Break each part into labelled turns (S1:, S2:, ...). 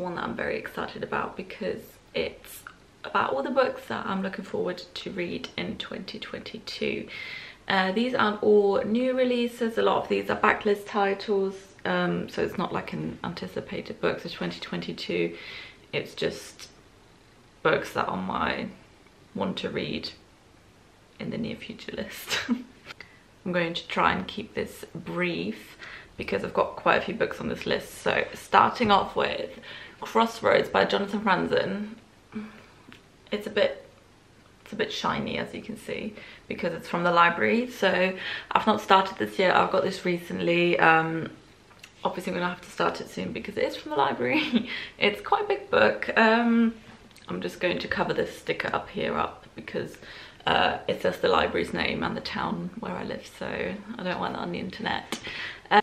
S1: one that I'm very excited about because it's about all the books that I'm looking forward to read in 2022. These aren't all new releases. A lot of these are backlist titles, so it's not like an anticipated books of 2022. It's just books that are on my want to read in the near future list. I'm going to try and keep this brief because I've got quite a few books on this list. So starting off with Crossroads by Jonathan Franzen. It's a bit shiny, as you can see, because it's from the library. So I've not started this yet. I've got this recently. Obviously I'm gonna have to start it soon because it is from the library. It's quite a big book. I'm just going to cover this sticker up here because it says the library's name and the town where I live, so I don't want that on the internet.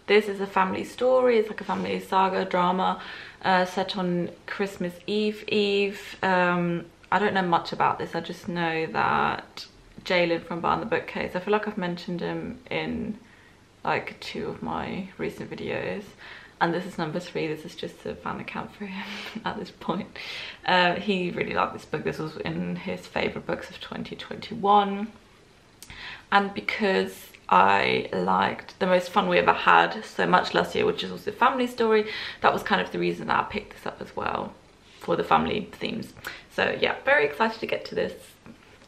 S1: This is a family story. It's like a family saga drama set on Christmas Eve. I don't know much about this. I just know that Jalen from Behind the Bookcase, I feel like I've mentioned him in like 2 of my recent videos, and this is number 3. This is just a fan account for him at this point. He really liked this book. This was in his favourite books of 2021, and because I liked The Most Fun We Ever Had so much last year, which is also a family story, that was kind of the reason that I picked this up as well, for the family themes. So yeah, very excited to get to this.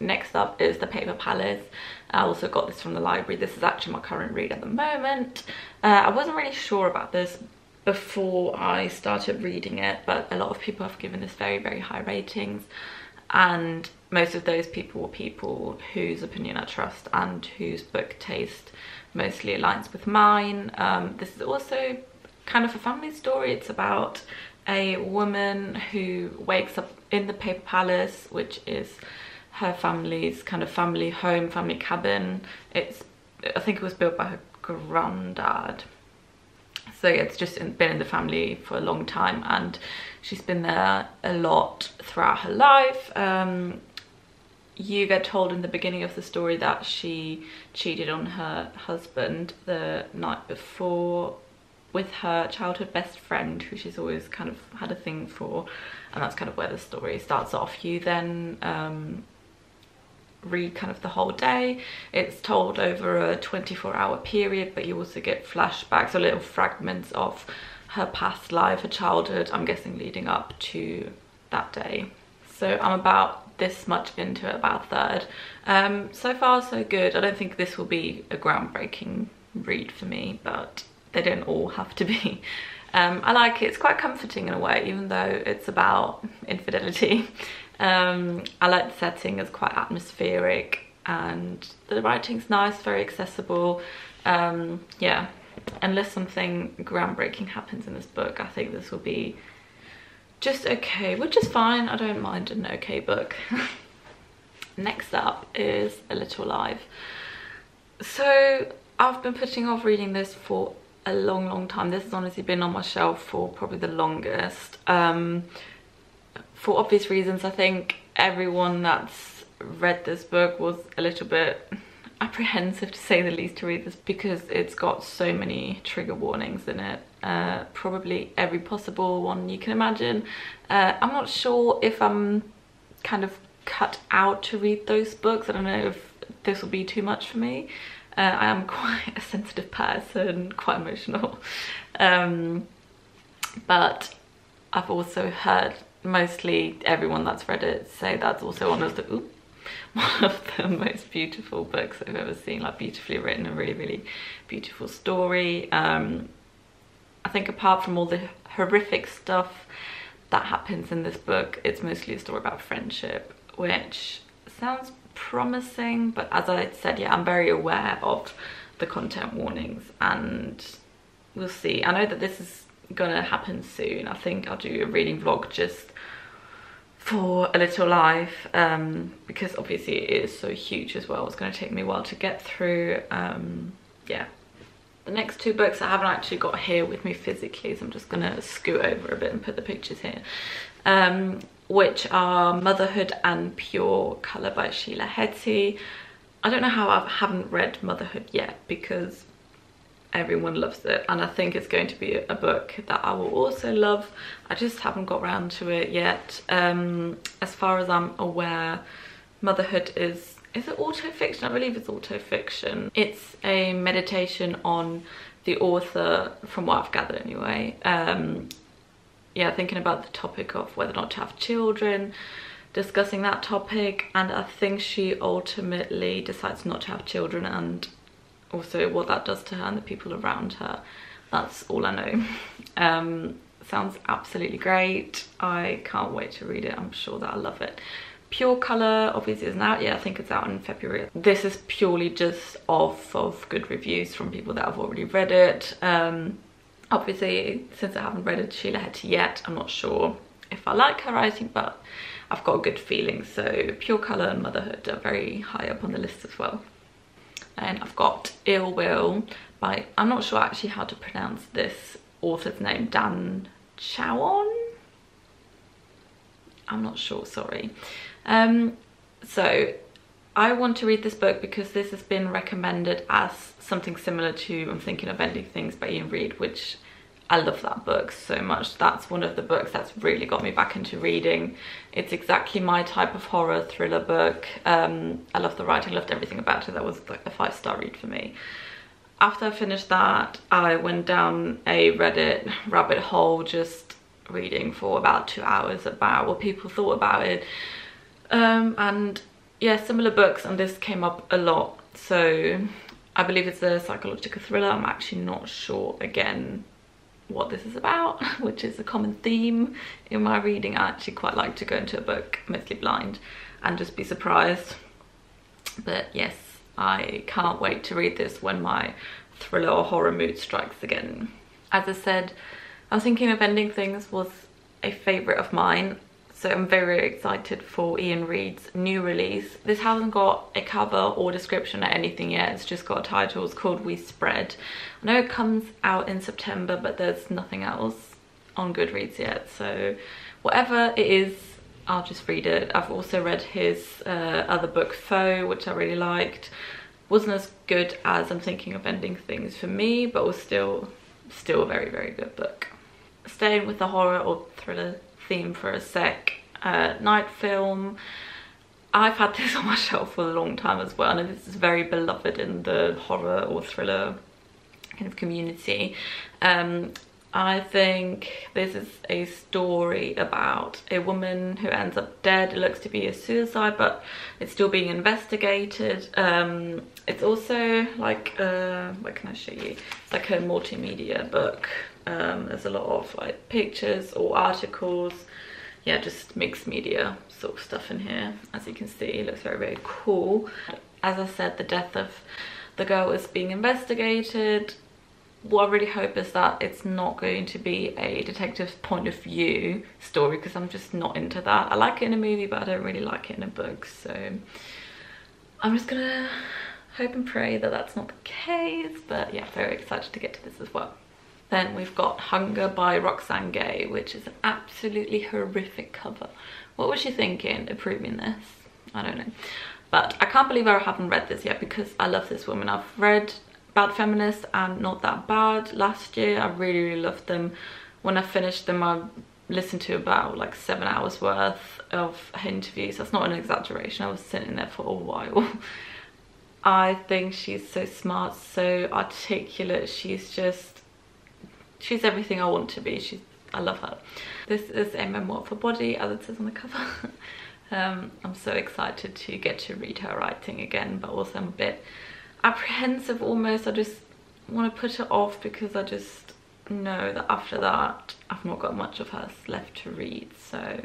S1: Next up is The Paper Palace. I also got this from the library. This is actually my current read at the moment. I wasn't really sure about this before I started reading it, but a lot of people have given this very, very high ratings, and most of those people were people whose opinion I trust and whose book taste mostly aligns with mine. This is also kind of a family story. It's about a woman who wakes up in the Paper Palace, which is her family's kind of family home, family cabin. I think it was built by her granddad. So yeah, it's just been in the family for a long time, and she's been there a lot throughout her life. You get told in the beginning of the story that she cheated on her husband the night before with her childhood best friend, who she's always kind of had a thing for, and that's kind of where the story starts off. You then read kind of the whole day. It's told over a 24-hour period, but you also get flashbacks or little fragments of her past life, her childhood, I'm guessing leading up to that day. So I'm about this much into it, about a third. So far so good. I don't think this will be a groundbreaking read for me, but they don't all have to be. I like it. It's quite comforting in a way, even though it's about infidelity. I like the setting. It's quite atmospheric, and the writing's nice, very accessible. Yeah, unless something groundbreaking happens in this book, I think this will be just okay, which is fine. I don't mind an okay book. Next up is A Little Life. So I've been putting off reading this for a long time. This has honestly been on my shelf for probably the longest. For obvious reasons. I think everyone that's read this book was a little bit apprehensive, to say the least, to read this because it's got so many trigger warnings in it. Probably every possible one you can imagine. I'm not sure if I'm kind of cut out to read those books. I don't know if this will be too much for me. I am quite a sensitive person, quite emotional. But I've also heard mostly everyone that's read it say that's also one of the most beautiful books I've ever seen. Like, beautifully written, a really beautiful story. I think apart from all the horrific stuff that happens in this book, it's mostly a story about friendship, which sounds promising, but as I said, yeah, I'm very aware of the content warnings, and we'll see. I know that this is gonna happen soon. I think I'll do a reading vlog just for A Little Life, because obviously it is so huge as well. It's going to take me a while to get through. Yeah, the next 2 books I haven't actually got here with me physically, so I'm just going to scoot over a bit and put the pictures here, which are Motherhood and Pure Colour by Sheila Heti. I don't know how I haven't read Motherhood yet, because everyone loves it, and I think it's going to be a book that I will also love. I just haven't got around to it yet. As far as I'm aware, Motherhood is it auto-fiction? I believe it's auto-fiction. It's a meditation on the author, from what I've gathered anyway. Yeah, thinking about the topic of whether or not to have children, discussing that topic, and I think she ultimately decides not to have children, and also what that does to her and the people around her. That's all I know. Sounds absolutely great. I can't wait to read it. I'm sure that I'll love it. Pure Colour obviously isn't out yet. I think it's out in February. This is purely just off of good reviews from people that have already read it. Obviously, since I haven't read Sheila Heti yet, I'm not sure if I like her writing, but I've got a good feeling. So Pure Colour and Motherhood are very high up on the list as well. And I've got Ill Will by, I'm not sure actually how to pronounce this author's name, Dan Chawon? I'm not sure, sorry. So I want to read this book because this has been recommended as something similar to I'm Thinking of Ending Things by Ian Reid, which I love that book so much. That's one of the books that's really got me back into reading. It's exactly my type of horror thriller book. I love the writing, loved everything about it. That was like a 5-star read for me. After I finished that, I went down a Reddit rabbit hole just reading for about 2 hours about what people thought about it. And yeah, similar books, and this came up a lot. So I believe it's a psychological thriller. I'm actually not sure again what this is about, which is a common theme in my reading. I actually quite like to go into a book mostly blind and just be surprised. But yes, I can't wait to read this when my thriller or horror mood strikes again. As I said, I was Thinking of Ending Things was a favourite of mine, so I'm very excited for Ian Reid's new release. This hasn't got a cover or description or anything yet, it's just got a title. It's called We Spread. I know it comes out in September, but there's nothing else on Goodreads yet, so whatever it is, I'll just read it. I've also read his other book, Foe, which I really liked. Wasn't as good as I'm Thinking of Ending Things for me, but was still a very, very good book. Staying with the horror or thriller theme for a sec, Night Film. I've had this on my shelf for a long time as well, and this is very beloved in the horror or thriller kind of community. I think this is a story about a woman who ends up dead. It looks to be a suicide, but it's still being investigated. It's also like, what can I show you? It's like a multimedia book. There's a lot of like pictures or articles. Yeah, just mixed media sort of stuff in here. As you can see, it looks very, very cool. As I said, the death of the girl is being investigated. What I really hope is that it's not going to be a detective's point of view story, because I'm just not into that. I like it in a movie, but I don't really like it in a book. So I'm just gonna hope and pray that that's not the case. But yeah, very excited to get to this as well. Then we've got Hunger by Roxane Gay, which is an absolutely horrific cover. What was she thinking approving this? I don't know. But I can't believe I haven't read this yet, because I love this woman. I've read Bad Feminist and Not That Bad last year. I really, really loved them. When I finished them, I listened to about like 7 hours worth of her interviews. That's not an exaggeration. I was sitting there for a while. I think she's so smart, so articulate. She's everything I want to be. I love her. This is a memoir of her body, as it says on the cover. I'm so excited to get to read her writing again, but also I'm a bit apprehensive almost. I just want to put it off because I just know that after that I've not got much of hers left to read. So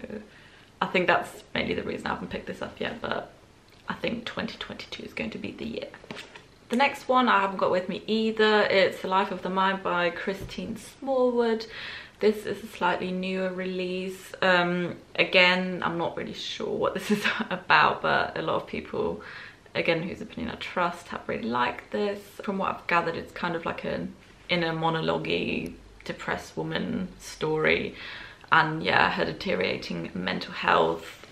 S1: I think that's mainly the reason I haven't picked this up yet, but I think 2022 is going to be the year. The next one I haven't got with me either. It's The Life of the Mind by Christine Smallwood. This is a slightly newer release. Again, I'm not really sure what this is about, but a lot of people, again, whose opinion I trust, have really liked this. From what I've gathered, it's kind of like an inner monologue-y, depressed woman story. And yeah, her deteriorating mental health,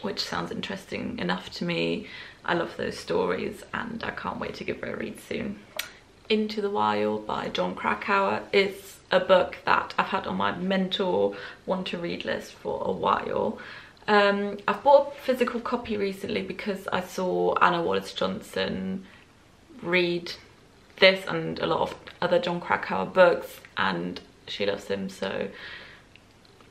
S1: which sounds interesting enough to me. I love those stories and I can't wait to give her a read soon. Into the Wild by Jon Krakauer is a book that I've had on my mental want to read list for a while. I've bought a physical copy recently because I saw Anna Wallace-Johnson read this and a lot of other Jon Krakauer books, and she loves him, so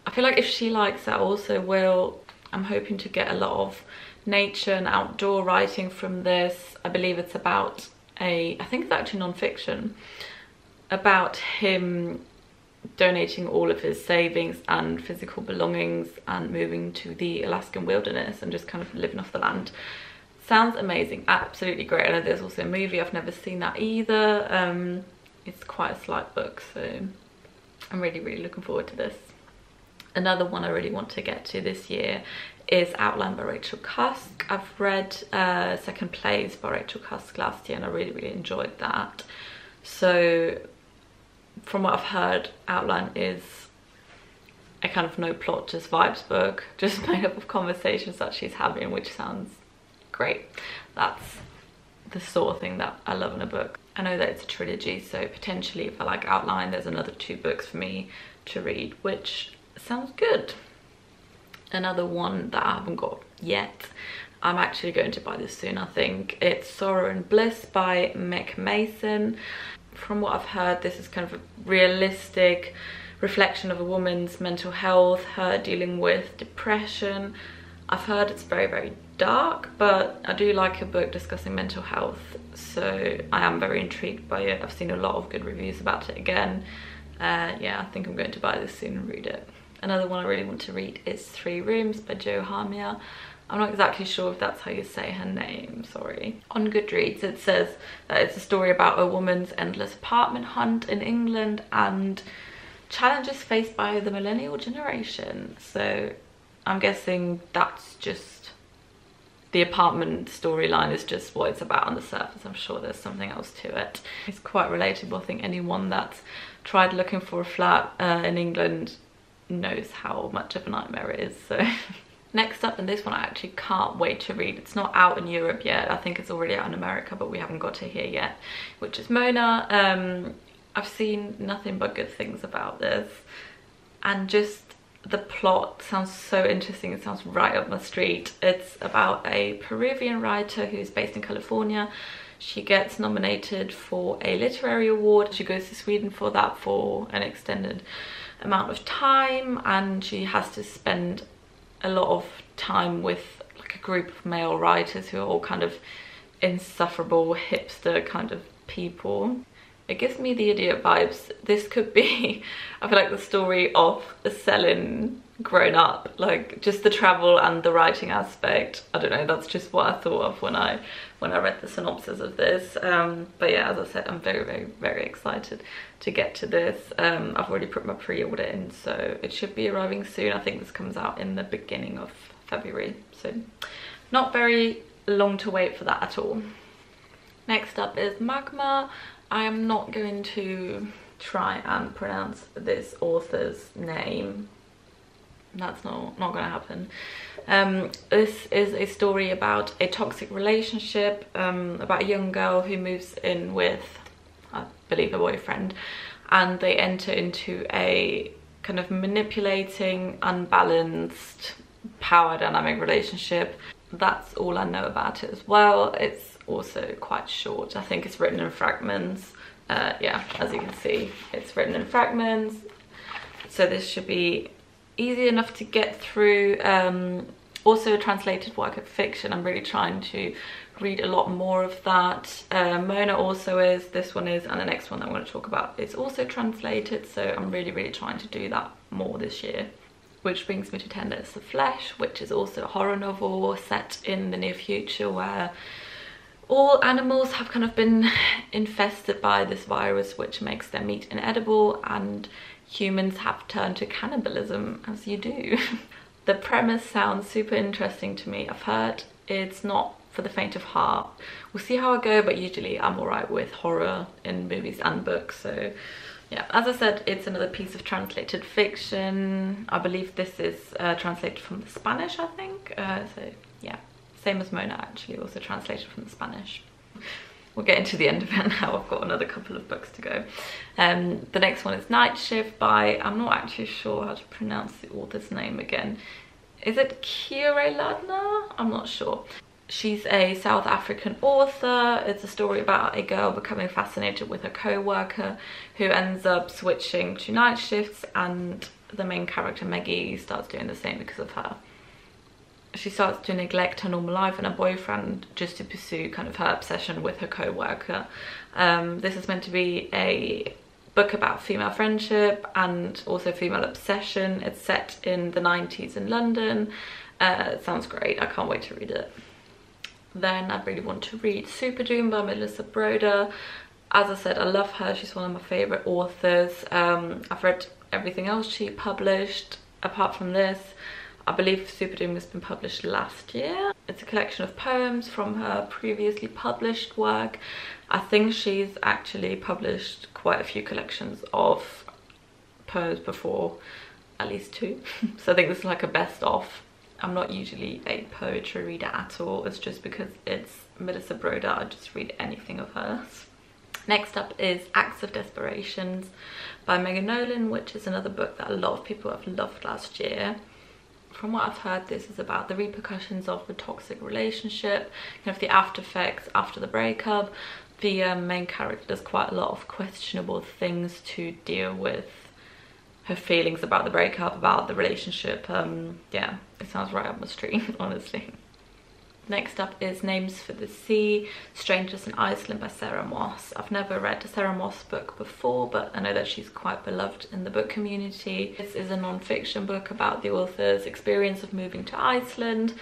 S1: I feel like if she likes it, I also will. I'm hoping to get a lot of nature and outdoor writing from this. I believe it's about I think it's actually non-fiction, about him donating all of his savings and physical belongings and moving to the Alaskan wilderness and just kind of living off the land. Sounds amazing, absolutely great. I know there's also a movie, I've never seen that either. It's quite a slight book, so I'm really looking forward to this. Another one I really want to get to this year is Outline by Rachel Cusk. I've read Second Place by Rachel Cusk last year and I really enjoyed that. So from what I've heard, Outline is a kind of no plot, just vibes book, just made up of conversations that she's having, which sounds great. That's the sort of thing that I love in a book. I know that it's a trilogy, so potentially if I like Outline, there's another 2 books for me to read, which sounds good. Another one that I haven't got yet, I'm actually going to buy this soon, I think. It's Sorrow and Bliss by Meg Mason. From what I've heard, this is kind of a realistic reflection of a woman's mental health, her dealing with depression. I've heard it's very dark, but I do like a book discussing mental health, so I am very intrigued by it. I've seen a lot of good reviews about it again. Yeah, I think I'm going to buy this soon and read it. Another one I really want to read is 3 Rooms by Jo Hamia. I'm not exactly sure if that's how you say her name, sorry. On Goodreads it says that it's a story about a woman's endless apartment hunt in England and challenges faced by the millennial generation. So I'm guessing that's just, the apartment storyline is just what it's about on the surface. I'm sure there's something else to it. It's quite relatable. I think anyone that's tried looking for a flat in England knows how much of a nightmare it is, so. Next up, and this one I actually can't wait to read. It's not out in Europe yet. I think it's already out in America, but we haven't got to here yet, which is Mona. I've seen nothing but good things about this, and just the plot sounds so interesting. It sounds right up my street. It's about a Peruvian writer who's based in California. She gets nominated for a literary award. She goes to Sweden for that for an extended amount of time, and she has to spend a lot of time with like a group of male writers who are all kind of insufferable hipster kind of people. It gives me the idiot vibes. This could be, I feel like, the story of Selin grown up, like just the travel and the writing aspect. I don't know, that's just what I thought of when I read the synopsis of this. But yeah, as I said, I'm very excited to get to this. I've already put my pre-order in, so it should be arriving soon. I think this comes out in the beginning of February, so not very long to wait for that at all. Next up is Magma. I am not going to try and pronounce this author's name. That's not going to happen. This is a story about a toxic relationship, about a young girl who moves in with, I believe, a boyfriend, and they enter into a kind of manipulating, unbalanced, power dynamic relationship. That's all I know about it as well. It's also quite short. I think it's written in fragments. Yeah, as you can see, it's written in fragments, so this should be easy enough to get through. Also a translated work of fiction. I'm really trying to read a lot more of that. Mona also is, this one is, and the next one that I'm going to talk about is also translated, so I'm really trying to do that more this year. Which brings me to Tender is the Flesh, which is also a horror novel set in the near future where all animals have kind of been infested by this virus which makes their meat inedible, and humans have turned to cannibalism, as you do. The premise sounds super interesting to me. I've heard it's not for the faint of heart. We'll see how I go, but usually I'm alright with horror in movies and books, so yeah. As I said, it's another piece of translated fiction. I believe this is translated from the Spanish, I think. So yeah, same as Mona, actually, also translated from the Spanish. we're getting to the end of it now. I've got another couple of books to go. The next one is Night Shift by, I'm not actually sure how to pronounce the author's name again. Is it Kire Ladner? I'm not sure. She's a South African author. It's a story about a girl becoming fascinated with her co-worker who ends up switching to night shifts, and the main character Maggie starts doing the same because of her. She starts to neglect her normal life and her boyfriend just to pursue kind of her obsession with her co-worker. This is meant to be a book about female friendship and also female obsession. It's set in the 90s in London. It sounds great. I can't wait to read it. Then I really want to read Superdoom by Melissa Broder. As I said, I love her. She's one of my favourite authors. I've read everything else she published apart from this. I believe Superdoom has been published last year. It's a collection of poems from her previously published work. I think she's actually published quite a few collections of poems before, at least 2. So I think this is like a best of. I'm not usually a poetry reader at all. It's just because it's Melissa Broder, I just read anything of hers. Next up is Acts of Desperation by Megan Nolan, which is another book that a lot of people have loved last year. From what I've heard, this is about the repercussions of the toxic relationship, kind of the after effects after the breakup. The main character does quite a lot of questionable things to deal with her feelings about the breakup, about the relationship. Yeah, it sounds right up my street, honestly. Next up is Names for the Sea, Strangers in Iceland by Sarah Moss. I've never read a Sarah Moss book before, but I know that she's quite beloved in the book community. This is a non-fiction book about the author's experience of moving to Iceland.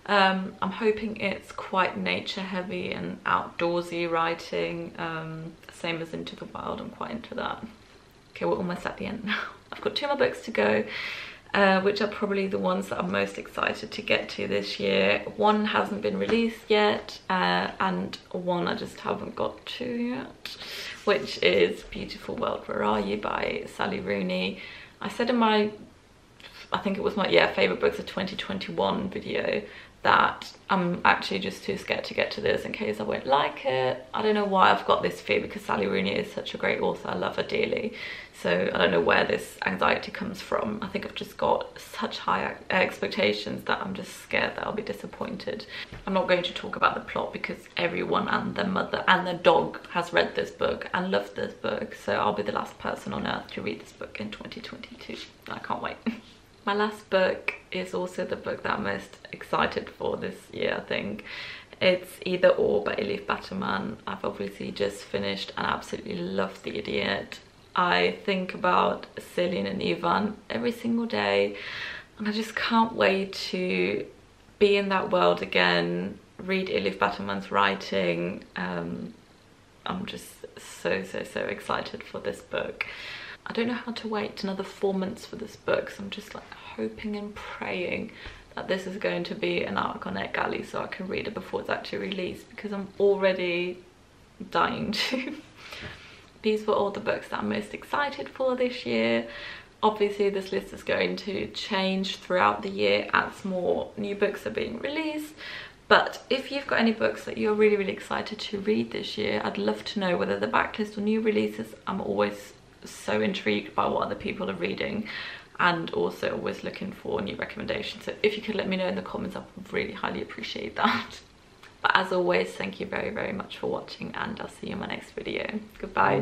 S1: I'm hoping it's quite nature heavy and outdoorsy writing, same as Into the Wild. I'm quite into that. Okay, we're almost at the end now. I've got 2 more books to go, which are probably the ones that I'm most excited to get to this year. One hasn't been released yet, and one I just haven't got to yet, which is Beautiful World, Where Are You by Sally Rooney. I said in my, I think it was my favourite books of 2021 video that I'm actually just too scared to get to this in case I won't like it. I don't know why I've got this fear, because Sally Rooney is such a great author. I love her dearly. So I don't know where this anxiety comes from. I think I've just got such high expectations that I'm just scared that I'll be disappointed. I'm not going to talk about the plot because everyone and their mother and their dog has read this book and loved this book. So I'll be the last person on earth to read this book in 2022. I can't wait. My last book is also the book that I'm most excited for this year, I think. It's Either Or by Elif Batuman. I've obviously just finished and absolutely love The Idiot. I think about Celine and Ivan every single day, and I just can't wait to be in that world again, read Elif Batuman's writing. I'm just so excited for this book. I don't know how to wait another 4 months for this book, so I'm just like hoping and praying that this is going to be an arc on NetGalley so I can read it before it's actually released, because I'm already dying to. These were all the books that I'm most excited for this year. Obviously this list is going to change throughout the year as more new books are being released. But if you've got any books that you're really excited to read this year, I'd love to know, whether the backlist or new releases. I'm always so intrigued by what other people are reading, and also always looking for new recommendations. So if you could let me know in the comments, I would really highly appreciate that. But as always, thank you very much for watching, and I'll see you in my next video. Goodbye.